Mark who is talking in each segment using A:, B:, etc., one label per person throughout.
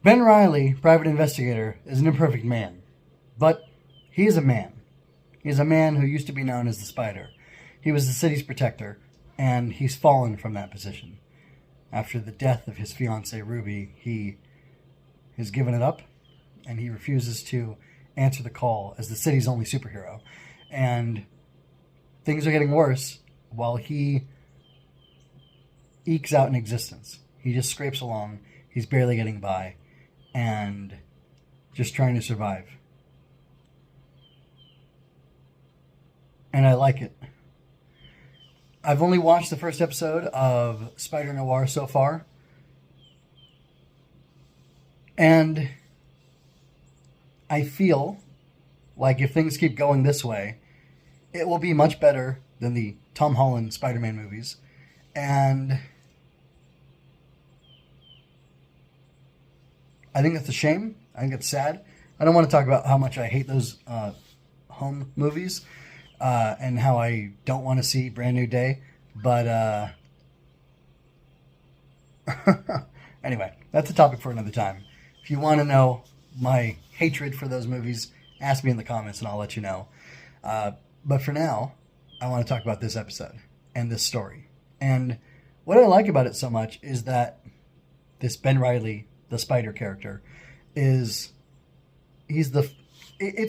A: Ben Reilly, private investigator, is an imperfect man, but he is a man. He is a man who used to be known as the Spider. He was the city's protector, and he's fallen from that position. After the death of his fiancée, Ruby, he has given it up, and he refuses to answer the call as the city's only superhero. And things are getting worse while he ekes out an existence. He just scrapes along. He's barely getting by and just trying to survive. And I like it. I've only watched the first episode of Spider Noir so far. And I feel like if things keep going this way, it will be much better than the Tom Holland Spider-Man movies. And I think that's a shame. I think it's sad. I don't want to talk about how much I hate those home movies and how I don't want to see Brand New Day. But anyway, that's a topic for another time. If you want to know my hatred for those movies, ask me in the comments and I'll let you know. But for now, I want to talk about this episode and this story. And what I like about it so much is that this Ben Reilly, the Spider character, it's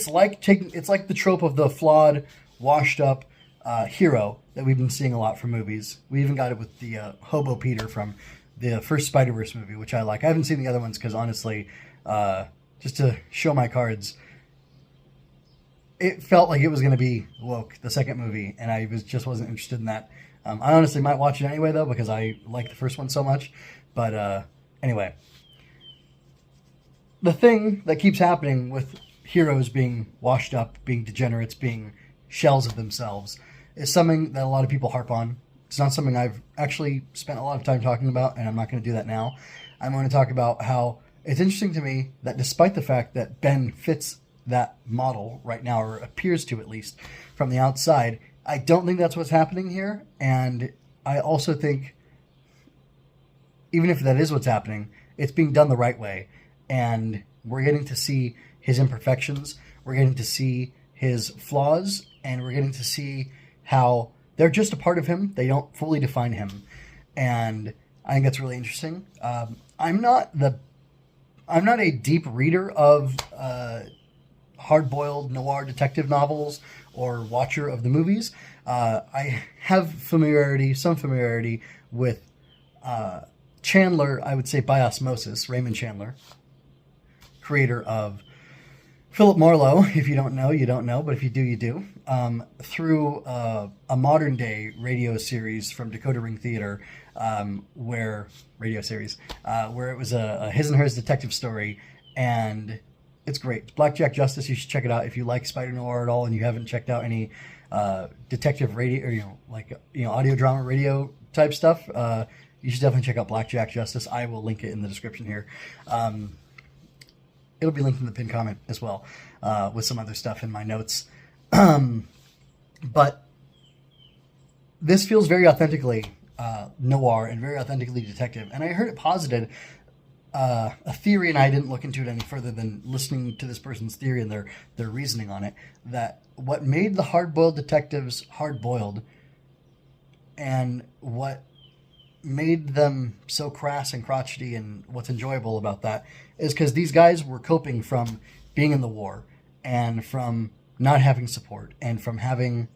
A: like the trope of the flawed, washed up hero that we've been seeing a lot from movies. We even got it with the Hobo Peter from the first Spider-Verse movie, which I like. I haven't seen the other ones because honestly, just to show my cards, it felt like it was going to be woke, the second movie, and I just wasn't interested in that. I honestly might watch it anyway, though, because I like the first one so much. But anyway, the thing that keeps happening with heroes being washed up, being degenerates, being shells of themselves, is something that a lot of people harp on. It's not something I've actually spent a lot of time talking about, and I'm not going to do that now. I'm going to talk about how it's interesting to me that despite the fact that Ben fits that model right now, or appears to at least from the outside, I don't think that's what's happening here. And I also think, even if that is what's happening, it's being done the right way. And we're getting to see his imperfections, we're getting to see his flaws, and we're getting to see how they're just a part of him. They don't fully define him. And I think that's really interesting. I'm not a deep reader of hard-boiled noir detective novels or watcher of the movies. I have some familiarity with Chandler, I would say by osmosis, Raymond Chandler, creator of Philip Marlowe. If you don't know, you don't know, but if you do, you do. Through a modern-day radio series from Dakota Ring Theater, where it was a his and hers detective story, and it's great. It's Blackjack Justice. You should check it out if you like Spider Noir at all, and you haven't checked out any detective radio or audio drama radio type stuff. You should definitely check out Blackjack Justice. I will link it in the description here. It'll be linked in the pinned comment as well, with some other stuff in my notes. But this feels very authentically noir and very authentically detective. And I heard it posited a theory, and I didn't look into it any further than listening to this person's theory and their reasoning on it, that what made the hard-boiled detectives hard-boiled and what made them so crass and crotchety, and what's enjoyable about that is because these guys were coping from being in the war and from not having support and from having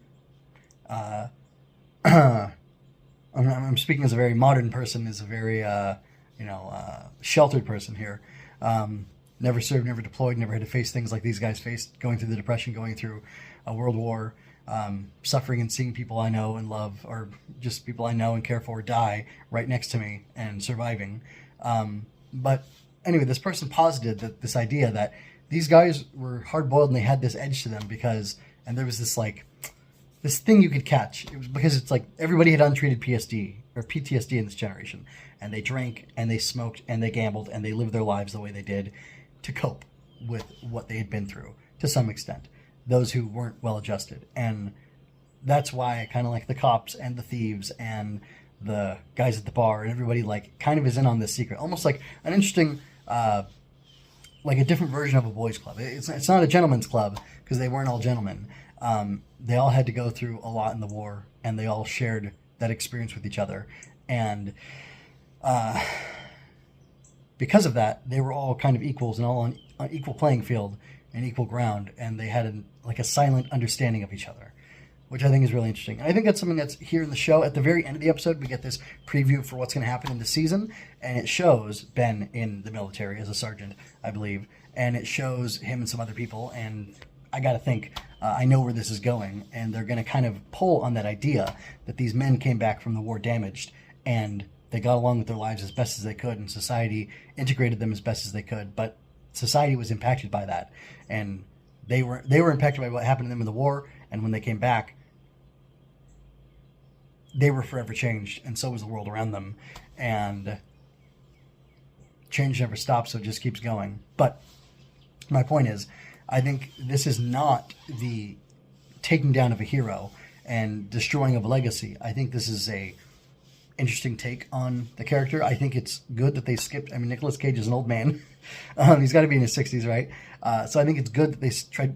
A: I'm speaking as a very modern person, as a very sheltered person here. Never served, never deployed, never had to face things like these guys faced, going through the Depression, going through a world war, suffering and seeing people I know and love, or just people I know and care for, die right next to me and surviving. But anyway, this person posited that this idea that these guys were hard-boiled and they had this edge to them and there was this thing you could catch. It was because it's like everybody had untreated PTSD in this generation, and they drank and they smoked and they gambled and they lived their lives the way they did to cope with what they had been through to some extent. Those who weren't well adjusted. And that's why I kind of like the cops and the thieves and the guys at the bar and everybody kind of is in on this secret. Almost like an interesting like a different version of a boys' club. It's not a gentleman's club because they weren't all gentlemen. They all had to go through a lot in the war, and they all shared that experience with each other. And because of that, they were all kind of equals and all on equal playing field and equal ground, and they had like a silent understanding of each other, which I think is really interesting. And I think that's something that's here in the show. At the very end of the episode, we get this preview for what's going to happen in the season, and it shows Ben in the military as a sergeant, I believe, and it shows him and some other people, and I got to think, I know where this is going, and they're going to kind of pull on that idea that these men came back from the war damaged, and they got along with their lives as best as they could, and society integrated them as best as they could, but society was impacted by that, and they were impacted by what happened to them in the war, and when they came back, they were forever changed, and so was the world around them, and change never stops, so it just keeps going. But my point is, I think this is not the taking down of a hero and destroying of a legacy. I think this is a interesting take on the character. I think it's good that they skipped. I mean, Nicolas Cage is an old man. He's got to be in his 60s, right? So I think it's good that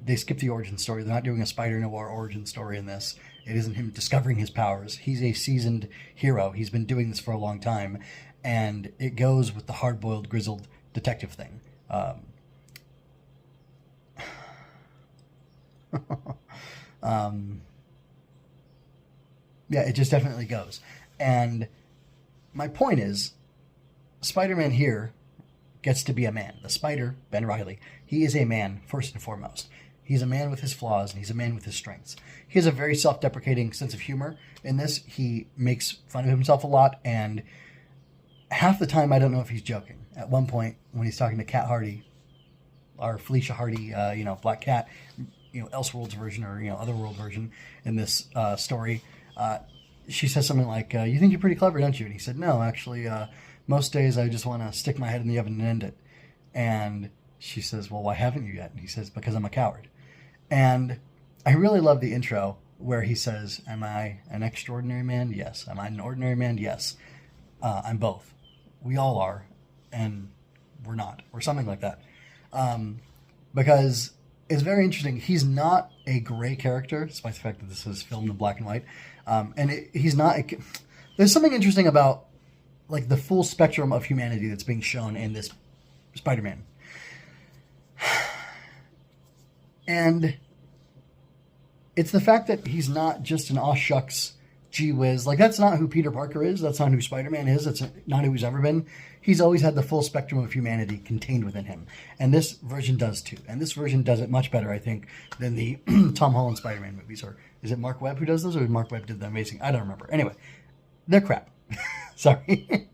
A: they skipped the origin story. They're not doing a Spider Noir origin story in this. It isn't him discovering his powers. He's a seasoned hero. He's been doing this for a long time. And it goes with the hard-boiled, grizzled detective thing. Yeah, it just definitely goes. And my point is, Spider-Man here gets to be a man. The Spider, Ben Reilly, he is a man first and foremost. He's a man with his flaws, and he's a man with his strengths. He has a very self-deprecating sense of humor in this. He makes fun of himself a lot, and half the time I don't know if he's joking. At one point, when he's talking to Cat Hardy, or Felicia Hardy, Black Cat, Elseworlds version or Otherworld version in this story, she says something like, "You think you're pretty clever, don't you?" And he said, "No, actually, most days I just want to stick my head in the oven and end it." And she says, "Well, why haven't you yet?" And he says, "Because I'm a coward." And I really love the intro where he says, "Am I an extraordinary man? Yes. Am I an ordinary man? Yes. I'm both. We all are, and we're not," or something like that. Because it's very interesting. He's not a gray character, despite the fact that this is filmed in black and white. He's not. There's something interesting about like the full spectrum of humanity that's being shown in this Spider-Man. And it's the fact that he's not just an aw shucks, gee whiz. Like, that's not who Peter Parker is. That's not who Spider-Man is. That's not who he's ever been. He's always had the full spectrum of humanity contained within him. And this version does too. And this version does it much better, I think, than the Tom Holland Spider-Man movies. Or is it Mark Webb who does those? Or Mark Webb did The Amazing? I don't remember. Anyway, they're crap. Sorry.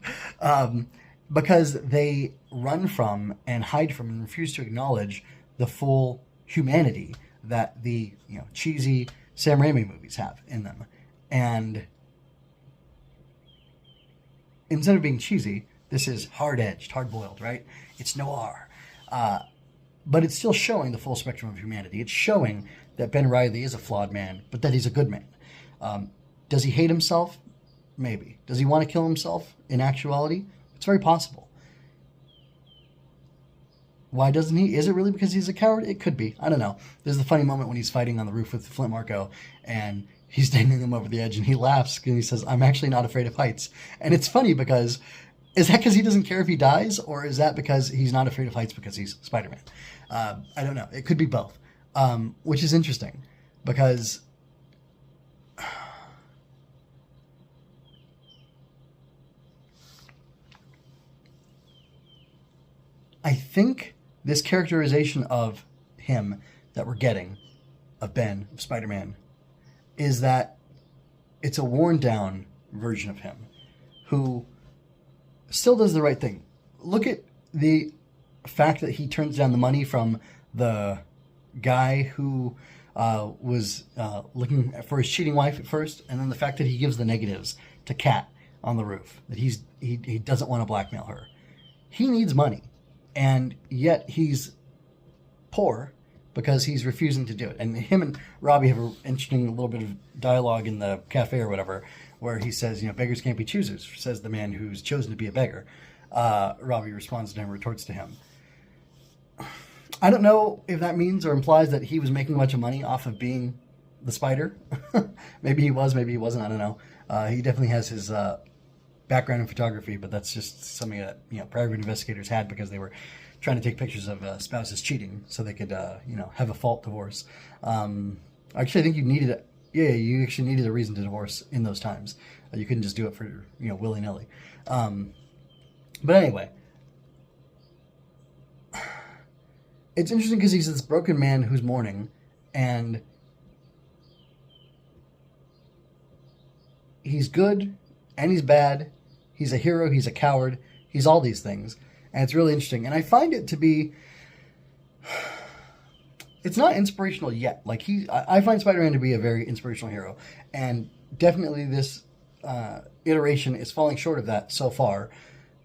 A: Because they run from and hide from and refuse to acknowledge the full humanity that the cheesy Sam Raimi movies have in them. And instead of being cheesy, this is hard-edged, hard-boiled, right? It's noir. But it's still showing the full spectrum of humanity. It's showing that Ben Reilly is a flawed man, but that he's a good man. Does he hate himself? Maybe. Does he want to kill himself in actuality? It's very possible. Why doesn't he? Is it really because he's a coward? It could be. I don't know. There's the funny moment when he's fighting on the roof with Flint Marko, and he's dangling him over the edge, and he laughs, and he says, "I'm actually not afraid of heights." And it's funny because, is that because he doesn't care if he dies, or is that because he's not afraid of heights because he's Spider-Man? I don't know. It could be both, which is interesting, because I think this characterization of him that we're getting, of Ben, of Spider-Man, is that it's a worn-down version of him who still does the right thing. Look at the fact that he turns down the money from the guy who was looking for his cheating wife at first, and then the fact that he gives the negatives to Kat on the roof, that he doesn't want to blackmail her. He needs money, and yet he's poor because he's refusing to do it. And him and Robbie have an interesting little bit of dialogue in the cafe or whatever, where he says, beggars can't be choosers, says the man who's chosen to be a beggar. Robbie responds to him, retorts to him. I don't know if that means or implies that he was making a bunch of money off of being the Spider. Maybe he was, maybe he wasn't. I don't know. He definitely has his background in photography, but that's just something that private investigators had because they were trying to take pictures of spouses cheating so they could have a fault divorce. Actually, I think you needed it. Yeah, you actually needed a reason to divorce in those times. You couldn't just do it for willy nilly. But anyway. It's interesting because he's this broken man who's mourning, and he's good and he's bad. He's a hero. He's a coward. He's all these things, and it's really interesting. And I find it to be, it's not inspirational yet. Like I find Spider-Man to be a very inspirational hero, and definitely this iteration is falling short of that so far.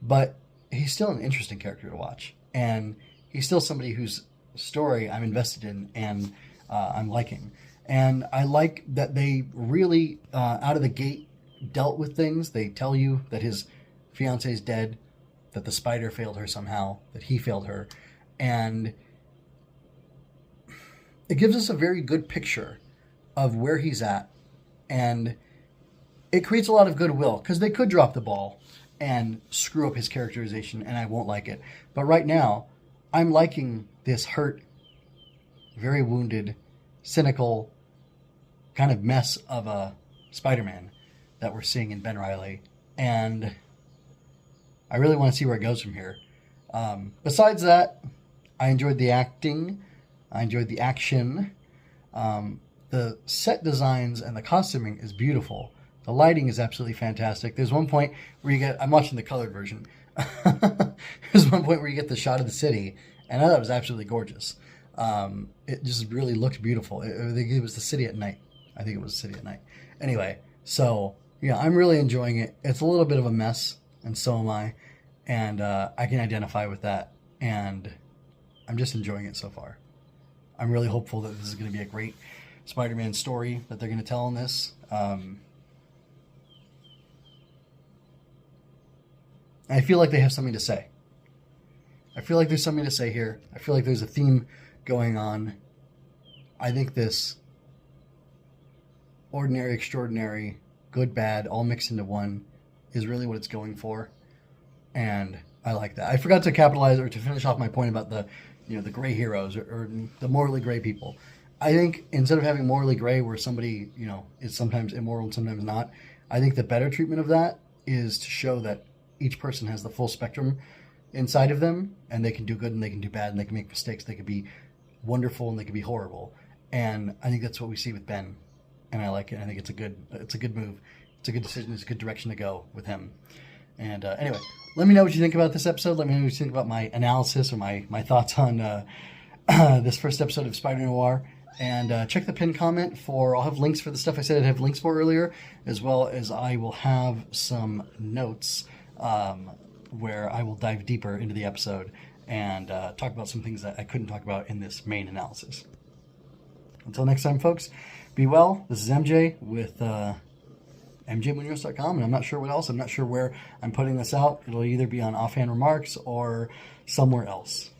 A: But he's still an interesting character to watch, and he's still somebody whose story I'm invested in and I'm liking. And I like that they really, out of the gate, dealt with things. They tell you that his fiancée is dead, that the spider failed her somehow, that he failed her. And it gives us a very good picture of where he's at. And it creates a lot of goodwill, because they could drop the ball and screw up his characterization, and I won't like it. But right now, I'm liking this hurt, very wounded, cynical kind of mess of a Spider-Man that we're seeing in Ben Reilly. And I really want to see where it goes from here. Besides that, I enjoyed the acting. I enjoyed the action. The set designs and the costuming is beautiful. The lighting is absolutely fantastic. There's one point where I'm watching the colored version. There's one point where you get the shot of the city, and I thought it was absolutely gorgeous. It just really looked beautiful. It was the city at night. I think it was the city at night. Anyway, so yeah, I'm really enjoying it. It's a little bit of a mess, and so am I. And I can identify with that. And I'm just enjoying it so far. I'm really hopeful that this is going to be a great Spider-Man story that they're going to tell in this. I feel like they have something to say. I feel like there's something to say here. I feel like there's a theme going on. I think this ordinary, extraordinary, good, bad, all mixed into one is really what it's going for. And I like that. I forgot to capitalize or to finish off my point about the gray heroes or the morally gray people. I think instead of having morally gray where somebody, is sometimes immoral and sometimes not, I think the better treatment of that is to show that each person has the full spectrum inside of them, and they can do good and they can do bad and they can make mistakes. They can be wonderful and they can be horrible. And I think that's what we see with Ben, and I like it. I think it's a good move. It's a good decision. It's a good direction to go with him. And anyway, let me know what you think about this episode. Let me know what you think about my analysis or my thoughts on this first episode of Spider Noir. And check the pinned comment I'll have links for the stuff I said I'd have links for earlier, as well as I will have some notes where I will dive deeper into the episode and talk about some things that I couldn't talk about in this main analysis. Until next time, folks, be well. This is MJ with MJMunoz.com, and I'm not sure what else. I'm not sure where I'm putting this out. It'll either be on Offhand Remarks or somewhere else.